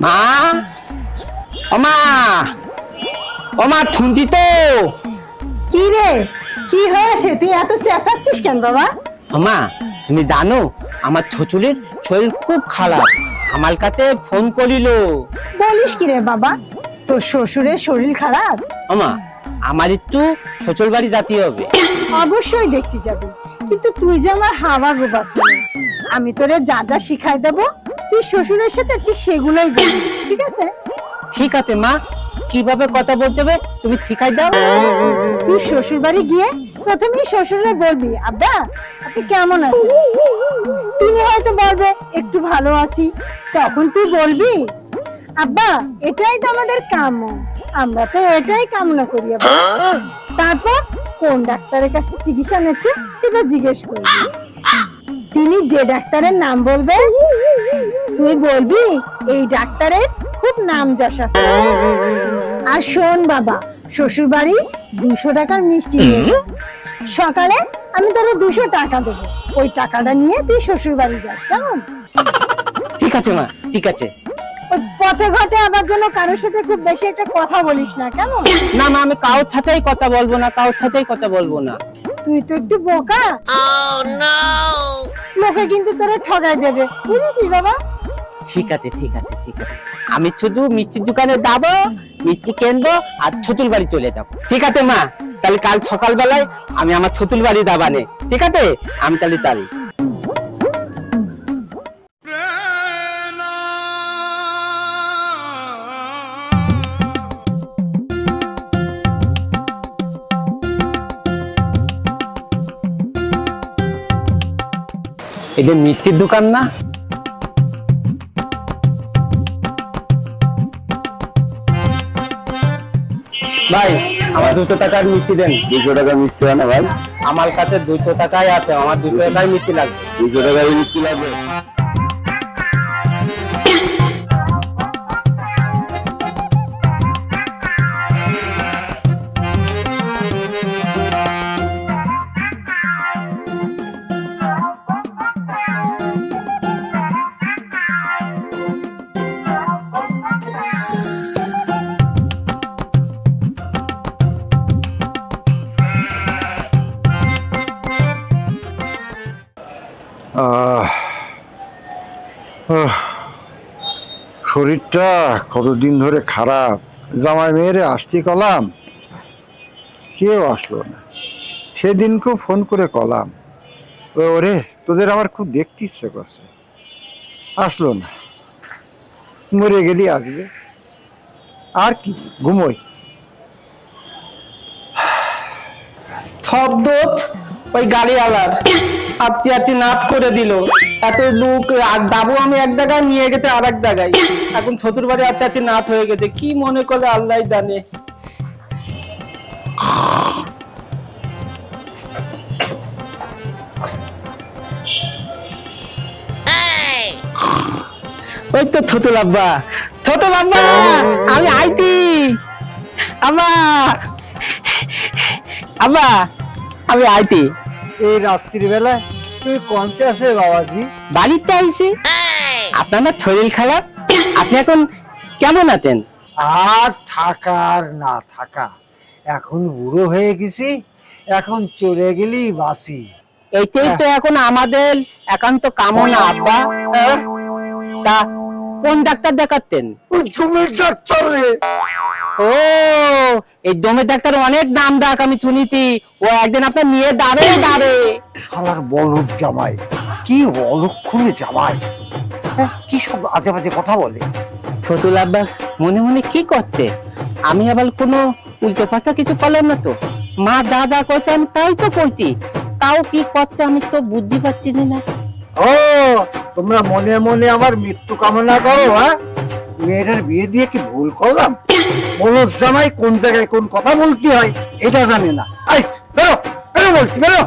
মা, ওমা, ওমা থুন্তি তো। কি রে, কি হয়েছে? তুই এত চেঁচাচ্ছিস কেন বাবা? ওমা, তুমি জানো আমার শ্বশুরের শরীর খুব খারাপ, আমার কাছে ফোন করিল। বলিস কি রে বাবা, তোর শ্বশুরের শরীর খারাপ? ওমা, আমার একটু শ্বশুর বাড়ি যেতে হবে। অবশ্যই দেখতে যাবি, কিন্তু তুই যে আমার হাওয়া গোবাস, আমি তোরে যা যা শিখাই দেবো তুই শ্বশুরের সাথে ঠিক সেগুলোই বলবি, ঠিক আছে? ঠিক আছে মা, কিভাবে কথা বলতে হবে তুমি শিখাই দাও। তুই শ্বশুর বাড়ি গিয়ে প্রথমেই শ্বশুরে বলবি, আব্বা আপনি কেমন আছেন? তিনি হয়তো বলবে একটু ভালো আছি। তখন তুই বলবি, আব্বা এটাই তো আমাদের কাম্য, আমরা তো এটাই কামনা করি আব্বা। তারপর কোন ডাক্তারের কাছে চিকিৎসা নিচ্ছে সেটা জিজ্ঞেস করবি। তিনি যে ডাক্তারের নাম বলবে তুই বলবি এই ডাক্তারের খুব নাম যশ আছে। আর শোন বাবা, শ্বশুর বাড়ি 200 টাকার মিষ্টি নিয়ে যাবি। সকালে আমি তোর 200 টাকা দেবো, ওই টাকাটা নিয়ে তুই শ্বশুর বাড়ি যাস, কেমন? ঠিক আছে মা, ঠিক আছে। ওই পথে ঘাটে আবার যেন কারোর সাথে খুব বেশি একটা কথা বলিস না, কেমন? না মা, আমি কারোর সাথেই কথা বলবো না, কারোর সাথেই কথা বলবো না। তুই তো একটু বোকা, লোকে কিন্তু তোরা ঠগাই দেবে, বুঝেছিস বাবা? ঠিক আছে, ঠিক আছে, ঠিক আছে। আমি শুধু মিষ্টির দোকানে যাবো, মিষ্টি কিনবো আর শ্বশুর বাড়ি চলে যাবো। ঠিক আছে মা, তাহলে কাল সকালবেলায় আমি আমার শ্বশুর বাড়ি যাবানে। ঠিক আছে, আমি তাহলে তাই। এটা মিষ্টির দোকান না? ভাই আমার 200 টাকার মিষ্টি দেন। 200 টাকার মিষ্টি হয় না ভাই? আমার কাছে 200 টাকাই আছে, আমার 200 টাকায় মিষ্টি লাগবে। 200 টাকার মিষ্টি লাগবে? শরীরটা কতদিন ধরে খারাপ, জামাই মেয়েরে আসতে কলাম, কেউ আসলো না। সেদিনকেও ফোন করে কলাম, ওরে তোদের আমার খুব দেখতে ইচ্ছে করছে, আসলো না। মরে গেলি আসবে, আর কি ঘুমোই। থপদোত ওই গাড়িওয়ালার আত্মি আত্মি নাচ করে দিল। এত লোক আর দাবু আমি এক জায়গায় নিয়ে গেছে আর এক জায়গায়, এখন শ্বশুর বাড়ি আত্মি আত্মি নাচ হয়ে গেছে। কি মনে করে আল্লাহ জানে। ওই তো থতুল আব্বা, থতুল আব্বা আমি আইতি। আব্বা, আব্বা আমি আইতি। এই রাত্রির বেলায় তুই কনতে আসে বাবাজি? বাড়িতে আইছি। আপনার না শরীর খারাপ, আপনি এখন কেমন আছেন? আর থাকা আর না থাকা, এখন বুড়ো হয়ে গেছি, এখন চলে গেলি বাসি। এইটাই তো এখন আমাদের একান্ত কামনা আব্বা। তা কোন ডাক্তার দেখাতেন? জমির ডাক্তার রে। ও এই দমের ডাক্তার অনেক নাম ডাক আমি শুনিছি, ও একদিন আপনার নিয়ে দাঁড়ে দাঁড়ে। শালার বলদ জামাই, কি অলক্ষণে জামাই, কি সব আজে বাজে কথা বলে। ছোটুল আব্বা মনে মনে কি করতে, আমি আবার কোনো উল্টো পাল্টা কিছু করলাম না তো? মা দাদা কইতে আমি তাই তো কইছি, তাও কি করছে আমি তো বুদ্ধি পাচ্ছি না। ও তোমরা মনে মনে আমার মৃত্যু কামনা করো? হ্যাঁ, মেয়েটার বিয়ে দিয়ে কি ভুল করলাম? বলদ জামাই কোন জায়গায় কোন কথা বলতে হয় এটা জানে না। আই বেরো বেরো বলছি, বেরো।